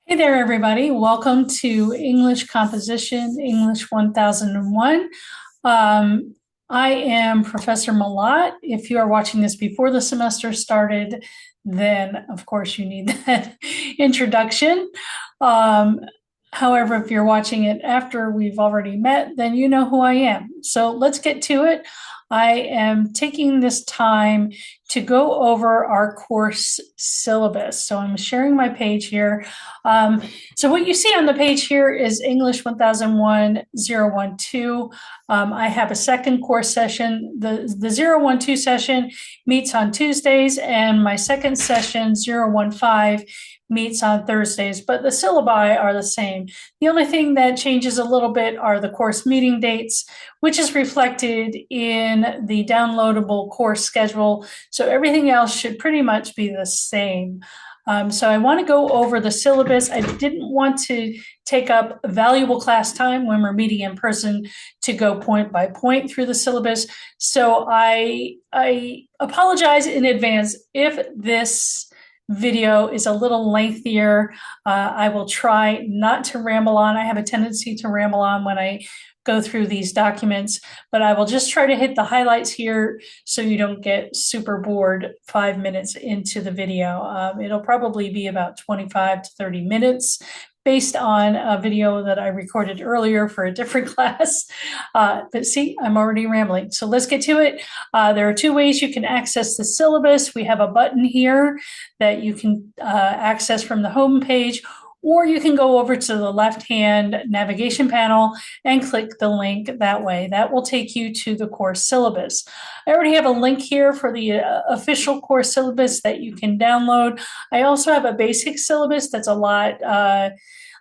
Hey there, everybody. Welcome to English Composition, English 1001. I am Professor Malat. If you are watching this before the semester started, then of course you need that introduction. However, if you're watching it after we've already met, then you know who I am. So let's get to it. I am taking this time to go over our course syllabus. So I'm sharing my page here. So what you see on the page here is English 1001-012. I have a second course session. The 012 session meets on Tuesdays, and my second session, 015, meets on Thursdays, but the syllabi are the same. The only thing that changes a little bit are the course meeting dates, which is reflected in the downloadable course schedule. So everything else should pretty much be the same. So I want to go over the syllabus. I didn't want to take up valuable class time when we're meeting in person to go point by point through the syllabus. So I apologize in advance if this video is a little lengthier. I will try not to ramble on. I have a tendency to ramble on when I go through these documents, but I will just try to hit the highlights here so you don't get super bored 5 minutes into the video. It'll probably be about 25 to 30 minutes based on a video that I recorded earlier for a different class. But see, I'm already rambling. So let's get to it. There are two ways you can access the syllabus. We have a button here that you can access from the home page, or you can go over to the left-hand navigation panel and click the link that way. That will take you to the course syllabus. I already have a link here for the official course syllabus that you can download. I also have a basic syllabus that's a lot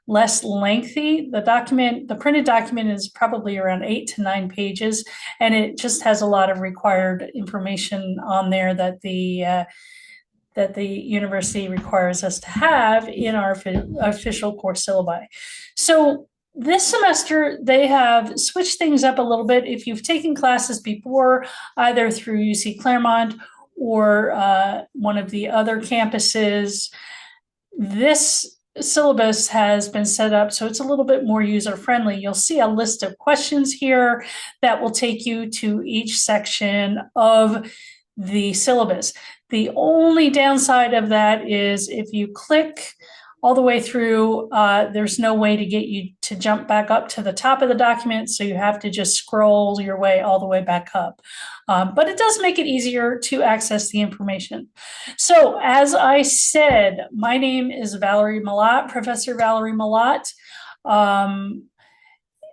less lengthy. The printed document is probably around 8 to 9 pages, and it just has a lot of required information on there that the university requires us to have in our official course syllabi. So this semester, they have switched things up a little bit. If you've taken classes before, either through UC Clermont or one of the other campuses, this syllabus has been set up so it's a little bit more user-friendly. You'll see a list of questions here that will take you to each section of the syllabus. The only downside of that is if you click all the way through, there's no way to get you to jump back up to the top of the document, so you have to just scroll your way all the way back up. But it does make it easier to access the information. So as I said, my name is Valerie Malat, Professor Valerie Malat, and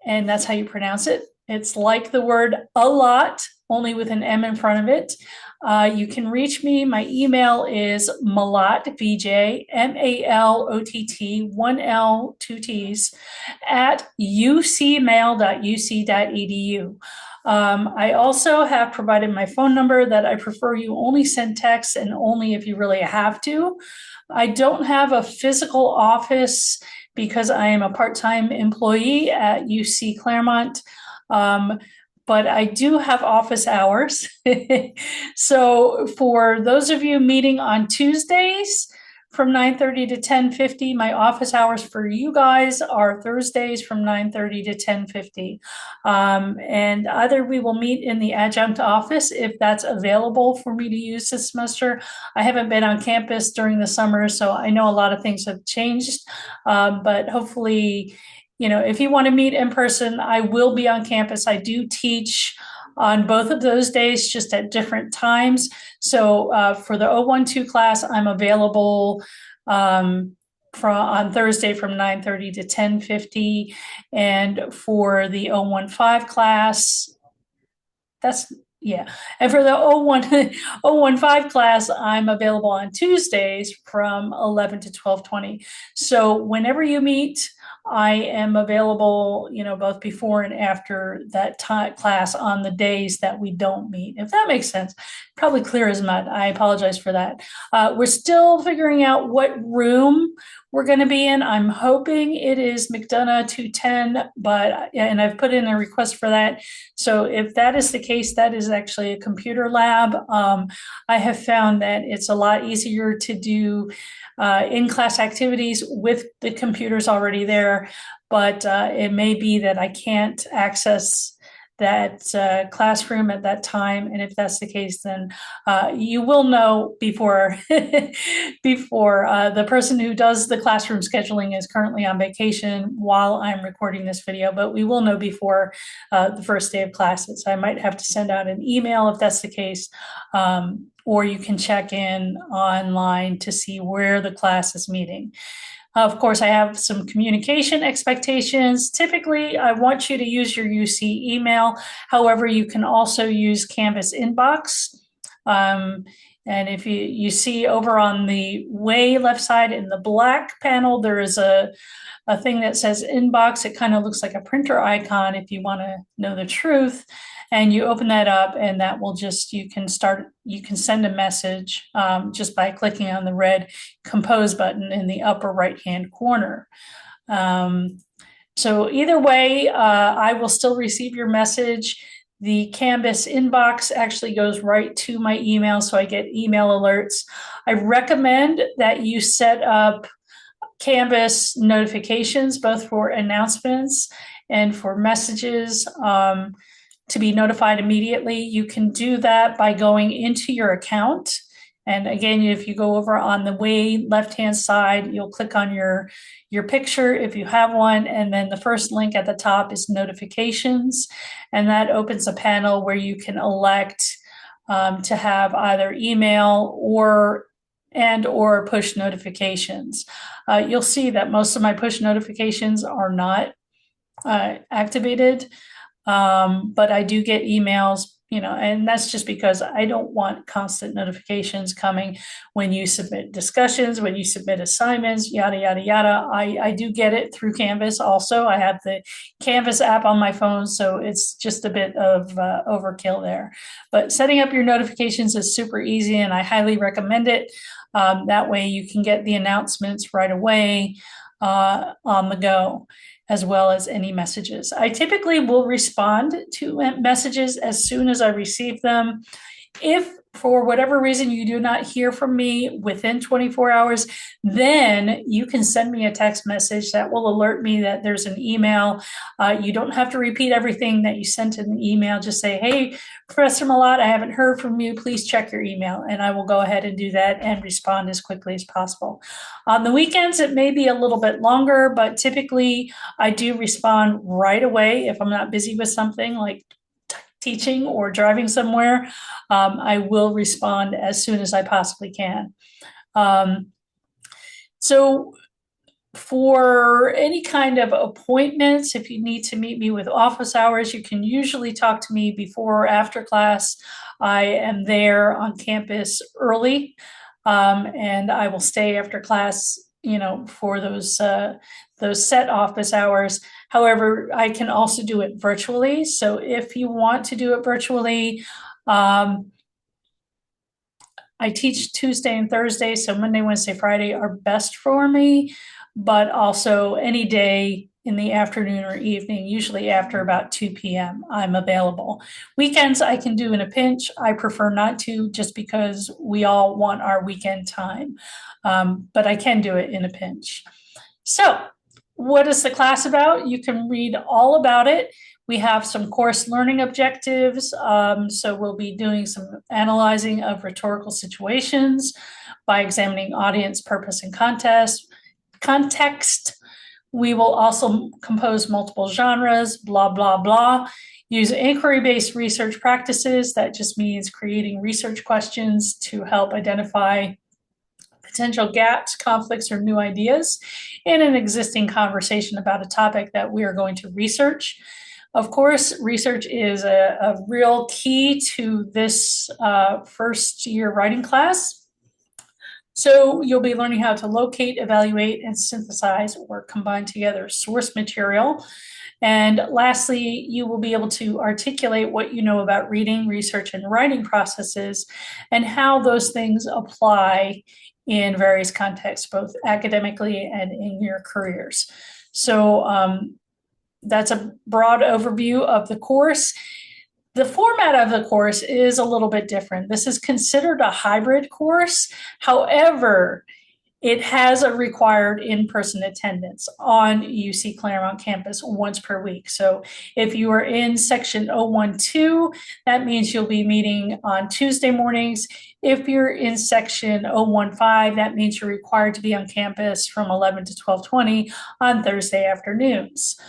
that's how you pronounce it. It's like the word a lot, only with an M in front of it. You can reach me. My email is malatvj, M-A-L-O-T-T, 1L, 2 T's, at ucmail.uc.edu. I also have provided my phone number that I prefer you only send texts and only if you really have to. I don't have a physical office because I am a part-time employee at UC Clermont. But I do have office hours. So for those of you meeting on Tuesdays from 9:30 to 10:50, my office hours for you guys are Thursdays from 9:30 to 10:50. And either we will meet in the adjunct office if that's available for me to use this semester. I haven't been on campus during the summer, so I know a lot of things have changed, but hopefully, if you want to meet in person, I will be on campus. I do teach on both of those days, just at different times. So for the 012 class, I'm available on Thursday from 9:30 to 10:50. And for the 015 class, and for the 015 class, I'm available on Tuesdays from 11 to 12:20. So whenever you meet, I am available, both before and after that class on the days that we don't meet, if that makes sense. Probably clear as mud. I apologize for that. We're still figuring out what room we're going to be in. I'm hoping it is McDonough 210, and I've put in a request for that. So if that is the case, that is actually a computer lab. I have found that it's a lot easier to do in-class activities with the computers already there, but it may be that I can't access that classroom at that time. And if that's the case, then you will know before the person who does the classroom scheduling is currently on vacation while I'm recording this video, but we will know before the first day of classes. I might have to send out an email if that's the case, or you can check in online to see where the class is meeting. Of course, I have some communication expectations. Typically, I want you to use your UC email. However, you can also use Canvas inbox. And if you see over on the way left side in the black panel, there is a thing that says inbox. It kind of looks like a printer icon if you want to know the truth. And you open that up, and that will you can send a message just by clicking on the red compose button in the upper right hand corner. So either way, I will still receive your message. The Canvas inbox actually goes right to my email, so I get email alerts. I recommend that you set up Canvas notifications, both for announcements and for messages, to be notified immediately. You can do that by going into your account. And again, if you go over on the way left-hand side, you'll click on your picture if you have one. And then the first link at the top is notifications. And that opens a panel where you can elect to have either email or push notifications. You'll see that most of my push notifications are not activated. But I do get emails, and that's just because I don't want constant notifications coming when you submit discussions, when you submit assignments, yada, yada, yada. I do get it through Canvas also. I have the Canvas app on my phone, so it's just a bit of overkill there. But setting up your notifications is super easy, and I highly recommend it. That way you can get the announcements right away on the go, as well as any messages. I typically will respond to messages as soon as I receive them. If for whatever reason you do not hear from me within 24 hours, then you can send me a text message that will alert me that there's an email. You don't have to repeat everything that you sent in the email. Just say, hey, Professor Malott, I haven't heard from you. Please check your email. And I will go ahead and do that and respond as quickly as possible. On the weekends, it may be a little bit longer, but typically I do respond right away if I'm not busy with something like teaching or driving somewhere. I will respond as soon as I possibly can. So for any kind of appointments, if you need to meet me with office hours, you can usually talk to me before or after class. I am there on campus early, and I will stay after class, for those set office hours. However, I can also do it virtually. So if you want to do it virtually, I teach Tuesday and Thursday, so Monday, Wednesday, Friday are best for me, but also any day in the afternoon or evening, usually after about 2 p.m., I'm available. Weekends I can do in a pinch. I prefer not to, just because we all want our weekend time, but I can do it in a pinch. So what is the class about? You can read all about it. We have some course learning objectives. So we'll be doing some analyzing of rhetorical situations by examining audience, purpose, and context. We will also compose multiple genres, blah, blah, blah. Use inquiry-based research practices. That just means creating research questions to help identify potential gaps, conflicts, or new ideas in an existing conversation about a topic that we are going to research. Of course, research is a real key to this first year writing class. So you'll be learning how to locate, evaluate, and synthesize or combine together source material. And lastly, you will be able to articulate what you know about reading, research, and writing processes and how those things apply in various contexts, both academically and in your careers. So that's a broad overview of the course. The format of the course is a little bit different. This is considered a hybrid course. However, it has a required in-person attendance on UC Clermont campus once per week. So if you are in section 012, that means you'll be meeting on Tuesday mornings. If you're in section 015, that means you're required to be on campus from 11 to 12:20 on Thursday afternoons.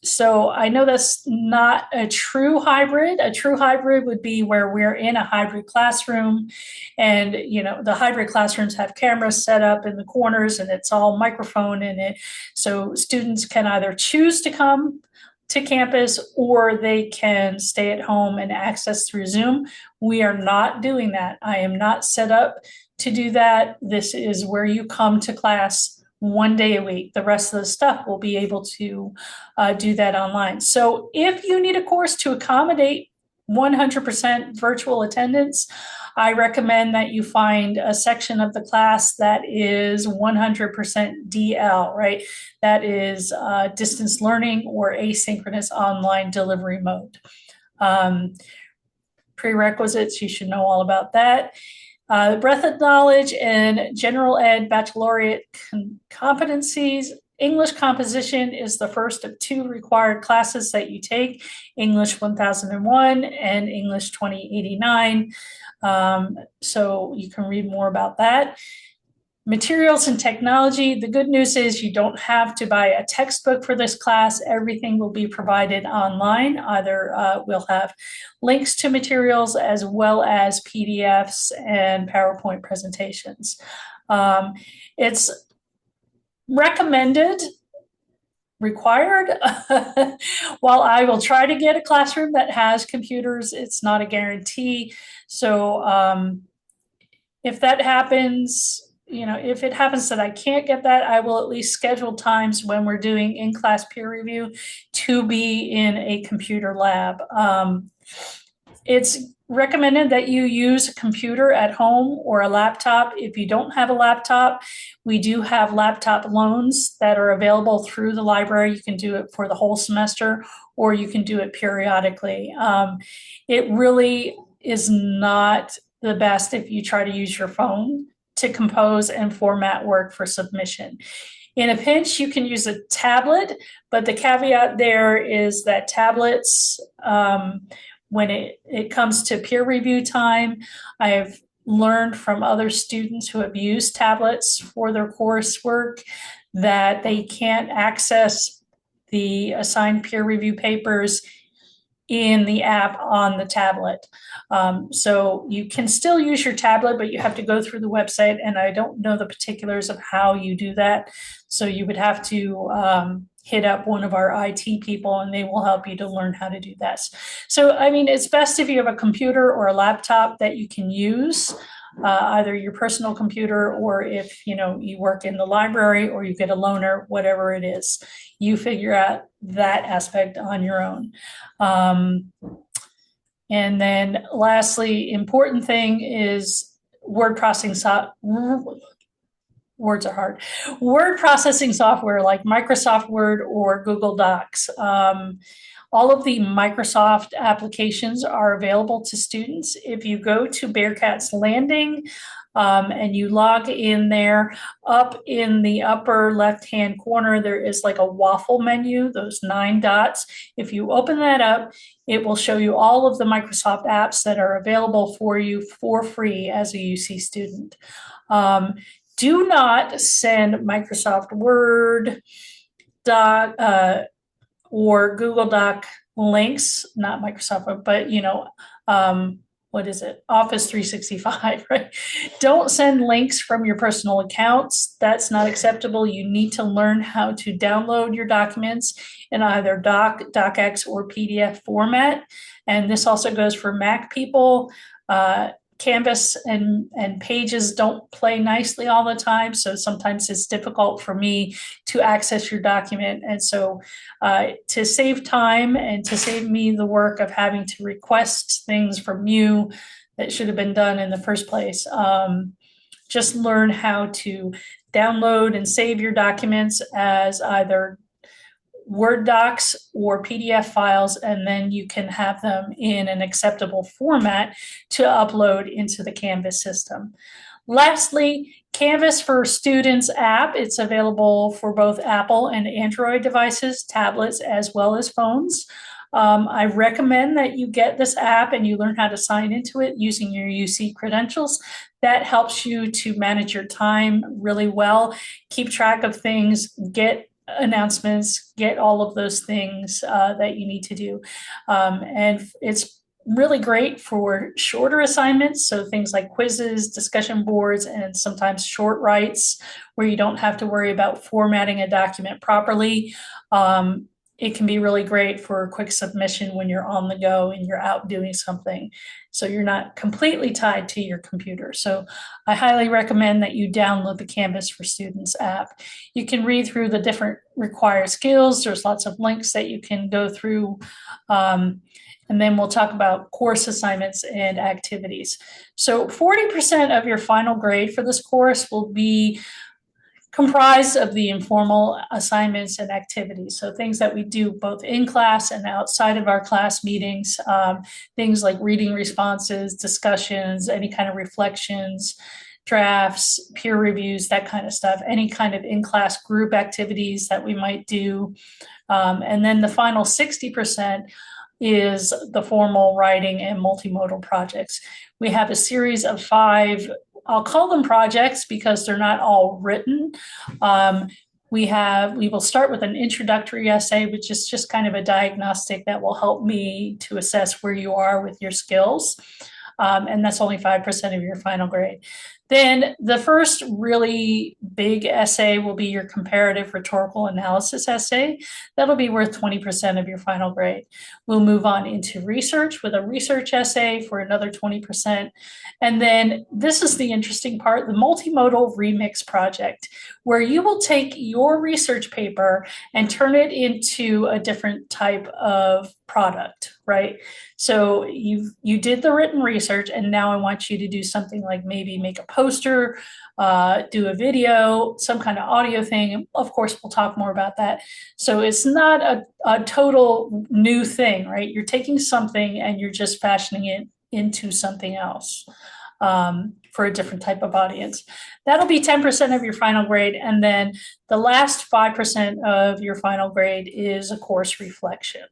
So I know that's not a true hybrid. A true hybrid would be where we're in a hybrid classroom, and the hybrid classrooms have cameras set up in the corners and it's all microphone in it. So students can either choose to come to campus or they can stay at home and access through Zoom. We are not doing that. I am not set up to do that. This is where you come to class one day a week. The rest of the stuff will be able to do that online. So if you need a course to accommodate 100% virtual attendance, I recommend that you find a section of the class that is 100% DL, right? That is distance learning or asynchronous online delivery mode. Prerequisites, you should know all about that. Breadth of knowledge and general ed baccalaureate competencies. English composition is the first of two required classes that you take, English 1001 and English 2089. So you can read more about that. Materials and technology. The good news is you don't have to buy a textbook for this class. Everything will be provided online. Either we'll have links to materials as well as PDFs and PowerPoint presentations. It's recommended, required. While I will try to get a classroom that has computers, it's not a guarantee. So if that happens, if it happens that I can't get that, I will at least schedule times when we're doing in-class peer review to be in a computer lab. It's recommended that you use a computer at home or a laptop. If you don't have a laptop, we do have laptop loans that are available through the library. You can do it for the whole semester, or you can do it periodically. It really is not the best if you try to use your phone to compose and format work for submission. In a pinch, you can use a tablet, but the caveat there is that tablets, when it comes to peer review time, I have learned from other students who have used tablets for their coursework that they can't access the assigned peer review papers in the app on the tablet. So you can still use your tablet, but you have to go through the website, and I don't know the particulars of how you do that. So you would have to hit up one of our IT people and they will help you to learn how to do that. So, I mean, it's best if you have a computer or a laptop that you can use, either your personal computer, or if you work in the library or you get a loaner, whatever it is, you figure out that aspect on your own. And then lastly, important thing is word processing words are hard. Word processing software like Microsoft Word or Google Docs. All of the Microsoft applications are available to students. If you go to Bearcat's Landing and you log in there, up in the upper left-hand corner, there is like a waffle menu, those 9 dots. If you open that up, it will show you all of the Microsoft apps that are available for you for free as a UC student. Do not send Microsoft Word, Doc, or Google Doc links, not Microsoft Word, but what is it? Office 365, right? Don't send links from your personal accounts. That's not acceptable. You need to learn how to download your documents in either DocX or PDF format. And this also goes for Mac people. Canvas and Pages don't play nicely all the time, so sometimes it's difficult for me to access your document. And so to save time and to save me the work of having to request things from you that should have been done in the first place, just learn how to download and save your documents as either Word docs or PDF files, and then you can have them in an acceptable format to upload into the Canvas system. Lastly, Canvas for Students app. It's available for both Apple and Android devices, tablets, as well as phones. I recommend that you get this app and you learn how to sign into it using your UC credentials. That helps you to manage your time really well, keep track of things, get announcements, get all of those things that you need to do. And it's really great for shorter assignments, so things like quizzes, discussion boards, and sometimes short writes where you don't have to worry about formatting a document properly. It can be really great for a quick submission when you're on the go and you're out doing something, so you're not completely tied to your computer. So I highly recommend that you download the Canvas for Students app. You can read through the different required skills. There's lots of links that you can go through. And then we'll talk about course assignments and activities. So 40% of your final grade for this course will be comprised of the informal assignments and activities. So things that we do both in class and outside of our class meetings, things like reading responses, discussions, any kind of reflections, drafts, peer reviews, that kind of stuff, any kind of in-class group activities that we might do. And then the final 60% is the formal writing and multimodal projects. We have a series of 5, I'll call them projects because they're not all written. We will start with an introductory essay, which is just kind of a diagnostic that will help me to assess where you are with your skills. And that's only 5% of your final grade. Then the first really big essay will be your comparative rhetorical analysis essay. That'll be worth 20% of your final grade. We'll move on into research with a research essay for another 20%. And then this is the interesting part, the multimodal remix project, where you will take your research paper and turn it into a different type of product, right? So you did the written research, and now I want you to do something like maybe make a poster, do a video, some kind of audio thing. And of course, we'll talk more about that. So it's not a total new thing, right? You're taking something and you're just fashioning it into something else for a different type of audience. That'll be 10% of your final grade. And then the last 5% of your final grade is a course reflection.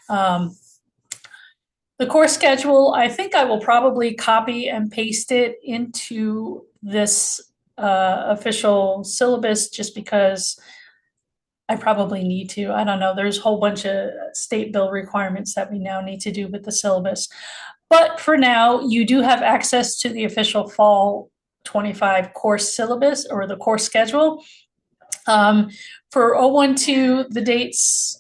The course schedule, I think I will probably copy and paste it into this official syllabus just because I probably need to. I don't know. There's a whole bunch of state bill requirements that we now need to do with the syllabus. But for now, you do have access to the official fall 25 course syllabus or the course schedule. For 012, the dates,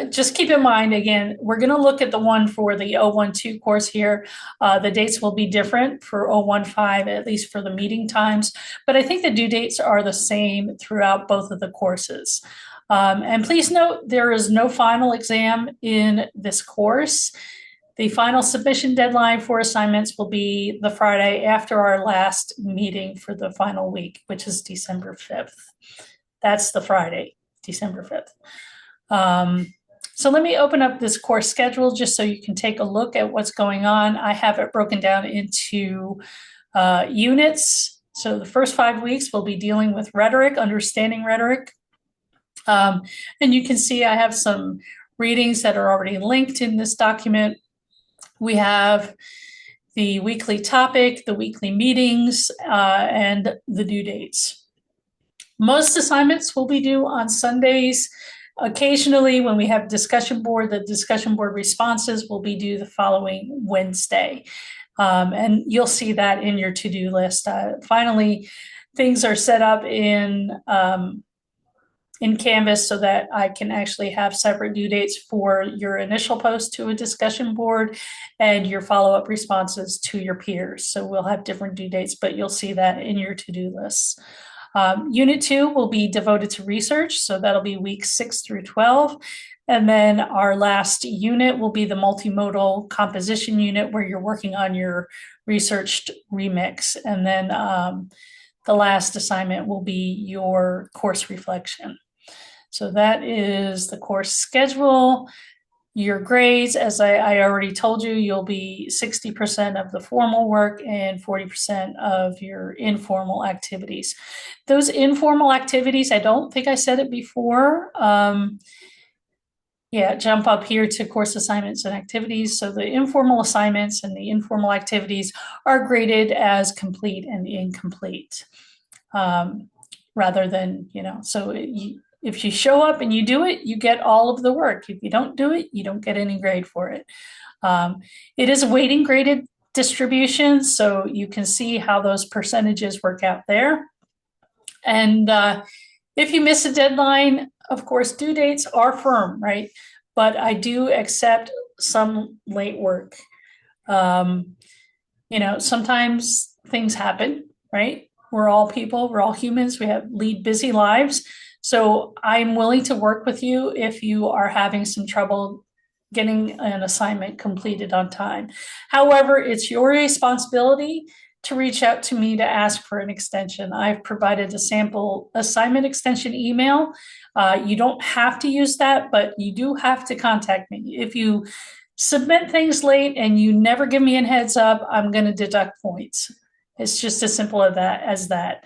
just keep in mind, again, we're going to look at the one for the 012 course here. The dates will be different for 015, at least for the meeting times, but I think the due dates are the same throughout both of the courses. And please note, there is no final exam in this course. The final submission deadline for assignments will be the Friday after our last meeting for the final week, which is December 5th. That's the Friday, December 5th. So let me open up this course schedule just so you can take a look at what's going on. I have it broken down into units. So the first 5 weeks we'll be dealing with rhetoric, understanding rhetoric. And you can see I have some readings that are already linked in this document. We have the weekly topic, the weekly meetings, and the due dates. Most assignments will be due on Sundays. Occasionally, when we have discussion board, the discussion board responses will be due the following Wednesday. And you'll see that in your to-do list. Finally, things are set up in Canvas so that I can actually have separate due dates for your initial post to a discussion board and your follow-up responses to your peers. So we'll have different due dates, but you'll see that in your to-do lists. Unit 2 will be devoted to research, so that'll be weeks 6 through 12. And then our last unit will be the multimodal composition unit, where you're working on your researched remix. And then the last assignment will be your course reflection. So that is the course schedule. Your grades, as I already told you, you'll be 60% of the formal work and 40% of your informal activities. Those informal activities, I don't think I said it before. Yeah, jump up here to course assignments and activities. So the informal assignments and the informal activities are graded as complete and incomplete, rather than, so if you show up and you do it, you get all of the work. If you don't do it, you don't get any grade for it. It is a weighting graded distribution, so you can see how those percentages work out there. And if you miss a deadline, of course, due dates are firm, right? But I do accept some late work. Sometimes things happen, right? We're all people, we're all humans, we lead busy lives. So I'm willing to work with you if you are having some trouble getting an assignment completed on time. However, it's your responsibility to reach out to me to ask for an extension. I've provided a sample assignment extension email. You don't have to use that, but you do have to contact me. If you submit things late and you never give me a heads up, I'm going to deduct points. It's just as simple as that.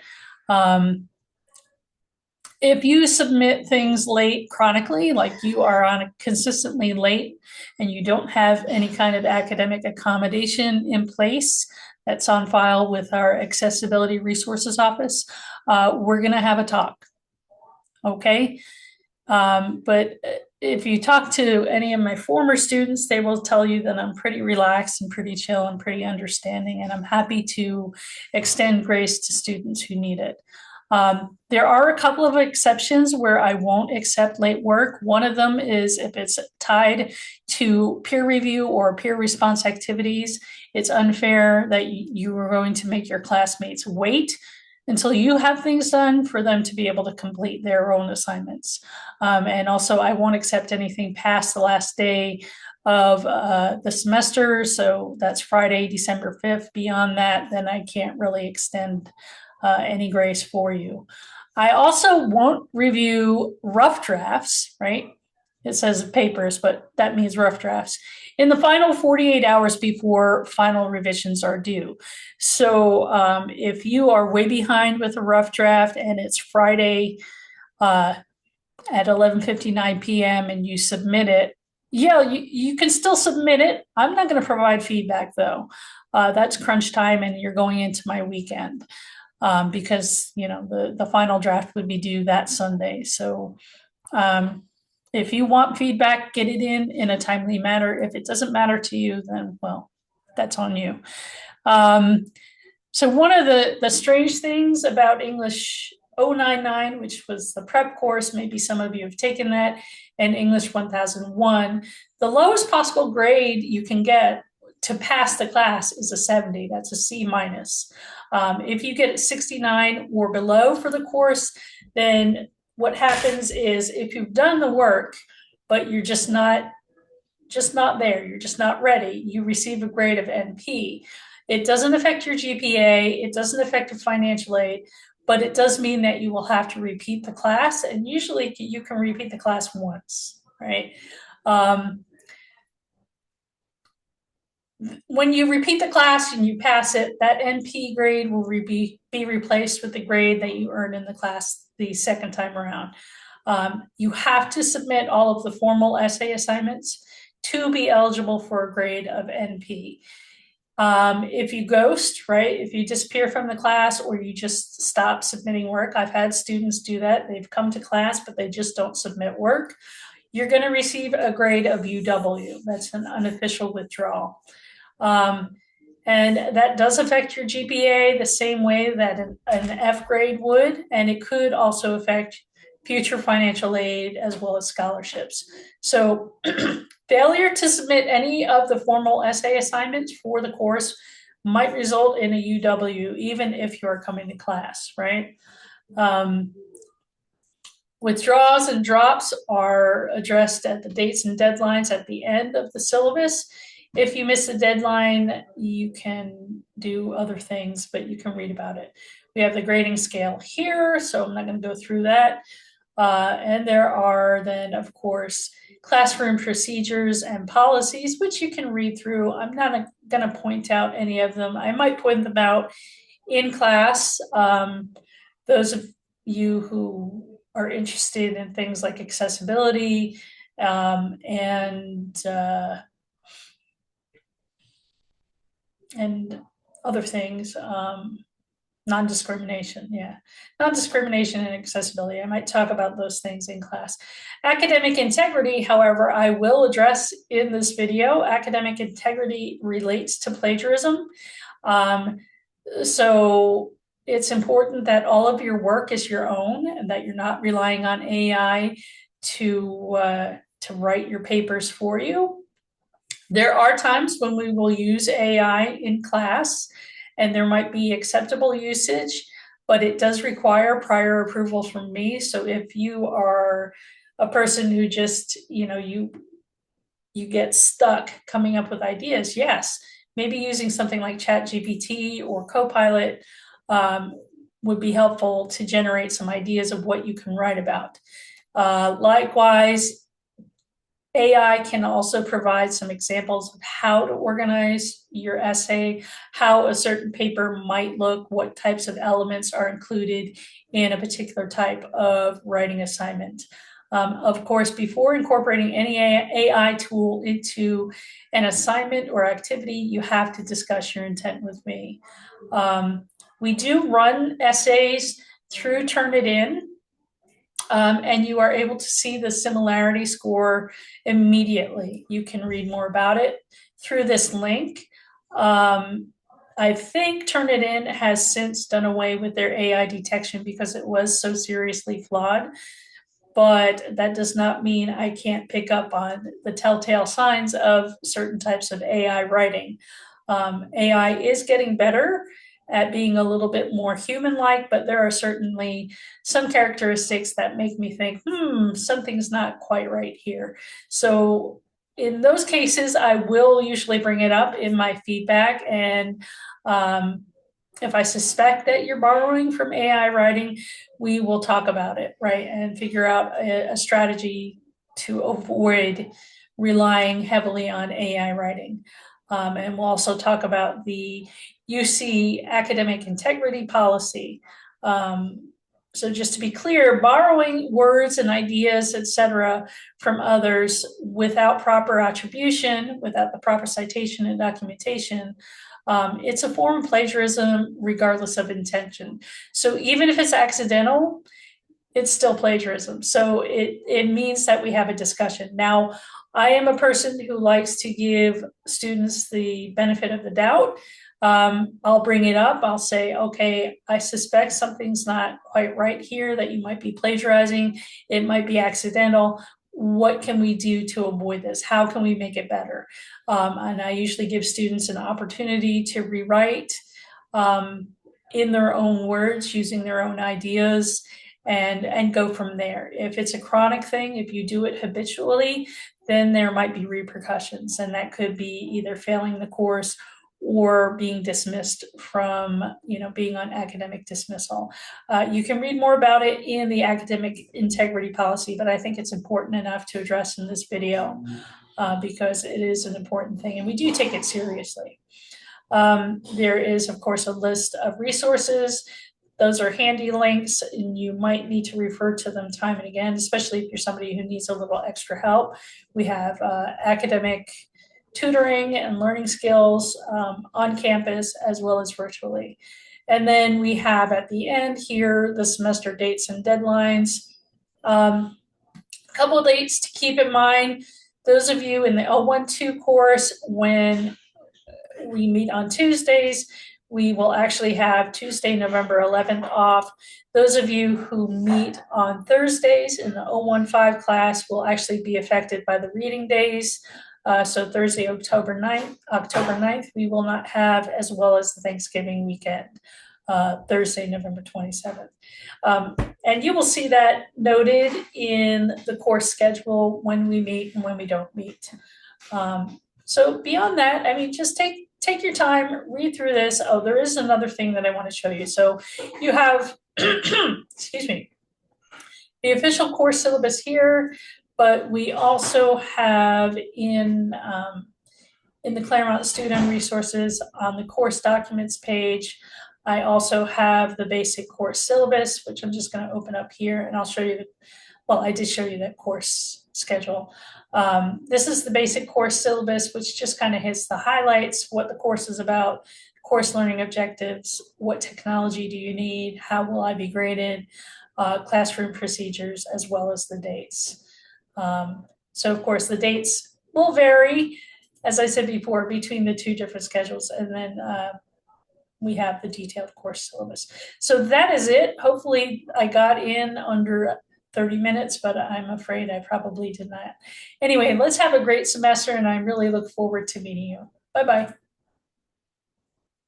If you submit things late chronically, like you are on consistently late and you don't have any kind of academic accommodation in place that's on file with our Accessibility Resources Office, we're going to have a talk. Okay. But if you talk to any of my former students, they will tell you that I'm pretty relaxed and pretty chill and pretty understanding, and I'm happy to extend grace to students who need it. There are a couple of exceptions where I won't accept late work. One of them is if it's tied to peer review or peer response activities. It's unfair that you are going to make your classmates wait until you have things done for them to be able to complete their own assignments. And also, I won't accept anything past the last day of the semester. So that's Friday, December 5th. Beyond that, then I can't really extend any grace for you. I also won't review rough drafts, right? It says papers, but that means rough drafts in the final 48 hours before final revisions are due. So if you are way behind with a rough draft and it's Friday at 11:59 p.m. and you submit it, yeah, you can still submit it. I'm not going to provide feedback though. That's crunch time and you're going into my weekend. Because the final draft would be due that Sunday. So if you want feedback, get it in a timely manner. If it doesn't matter to you, then well, that's on you. So one of the strange things about English 099, which was the prep course, maybe some of you have taken that, and English 1001, the lowest possible grade you can get to pass the class is a 70. That's a C minus. If you get 69 or below for the course, then what happens is if you've done the work, but you're just not there, you're just not ready, you receive a grade of NP. It doesn't affect your GPA, it doesn't affect your financial aid, but it does mean that you will have to repeat the class, and usually you can repeat the class once, right? When you repeat the class and you pass it, that NP grade will be replaced with the grade that you earned in the class the second time around. You have to submit all of the formal essay assignments to be eligible for a grade of NP. If you ghost, right, if you disappear from the class or you just stop submitting work, I've had students do that. They've come to class, but they just don't submit work. You're going to receive a grade of UW. That's an unofficial withdrawal. And that does affect your GPA the same way that an F grade would, and it could also affect future financial aid as well as scholarships. So failure to submit any of the formal essay assignments for the course might result in a UW, even if you're coming to class, right? Withdrawals and drops are addressed at the dates and deadlines at the end of the syllabus. if you miss the deadline, you can do other things, but you can read about it. We have the grading scale here, so I'm not going to go through that. And there are then, of course, classroom procedures and policies, which you can read through. I'm not going to point out any of them. I might point them out in class. Those of you who are interested in things like accessibility and other things, non-discrimination, non-discrimination and accessibility. I might talk about those things in class. Academic integrity, however, I will address in this video. Academic integrity relates to plagiarism. So it's important that all of your work is your own and that you're not relying on AI to write your papers for you. There are times when we will use AI in class, and there might be acceptable usage, but it does require prior approval from me. So if you are a person who just, you get stuck coming up with ideas, yes, maybe using something like ChatGPT or Copilot would be helpful to generate some ideas of what you can write about. Likewise, AI can also provide some examples of how to organize your essay, how a certain paper might look, what types of elements are included in a particular type of writing assignment. Of course, before incorporating any AI tool into an assignment or activity, you have to discuss your intent with me. We do run essays through Turnitin. And you are able to see the similarity score immediately. You can read more about it through this link. I think Turnitin has since done away with their AI detection because it was so seriously flawed. But that does not mean I can't pick up on the telltale signs of certain types of AI writing. AI is getting better at being a little bit more human-like, but there are certainly some characteristics that make me think, something's not quite right here. So in those cases, I will usually bring it up in my feedback. And if I suspect that you're borrowing from AI writing, we will talk about it, right? And figure out a strategy to avoid relying heavily on AI writing. And we'll also talk about the UC academic integrity policy. So just to be clear, borrowing words and ideas, etc., from others without proper attribution, without the proper citation and documentation, it's a form of plagiarism regardless of intention. So even if it's accidental, it's still plagiarism. So it means that we have a discussion. Now, I am a person who likes to give students the benefit of the doubt. I'll bring it up. I'll say, okay, I suspect something's not quite right here, that you might be plagiarizing. It might be accidental. What can we do to avoid this? How can we make it better? And I usually give students an opportunity to rewrite in their own words, using their own ideas, and go from there. If it's a chronic thing, if you do it habitually, then there might be repercussions, and that could be either failing the course or being dismissed from, being on academic dismissal. You can read more about it in the academic integrity policy, but I think it's important enough to address in this video because it is an important thing, and we do take it seriously. There is, of course, a list of resources. Those are handy links, and you might need to refer to them time and again, especially if you're somebody who needs a little extra help. We have academic tutoring and learning skills on campus as well as virtually. And then we have at the end here the semester dates and deadlines. A couple of dates to keep in mind. Those of you in the 012 course, when we meet on Tuesdays, we will actually have Tuesday, November 11th off. Those of you who meet on Thursdays in the 015 class will actually be affected by the reading days. So Thursday, October 9th, we will not have, as well as the Thanksgiving weekend, Thursday, November 27th. And you will see that noted in the course schedule when we meet and when we don't meet. So beyond that, I mean, just take your time, read through this. Oh, there is another thing that I want to show you. So you have, excuse me, the official course syllabus here, but we also have in the Clermont Student Resources on the course documents page, I also have the basic course syllabus, which I'm just going to open up here and I'll show you, well, I did show you that course schedule. This is the basic course syllabus, which just kind of hits the highlights, what the course is about, course learning objectives, what technology do you need, how will I be graded, classroom procedures, as well as the dates. So of course the dates will vary, as I said before, between the two different schedules, and then we have the detailed course syllabus. So that is it. Hopefully I got in under 30 minutes, but I'm afraid I probably did not. Anyway, let's have a great semester, and I really look forward to meeting you. Bye-bye.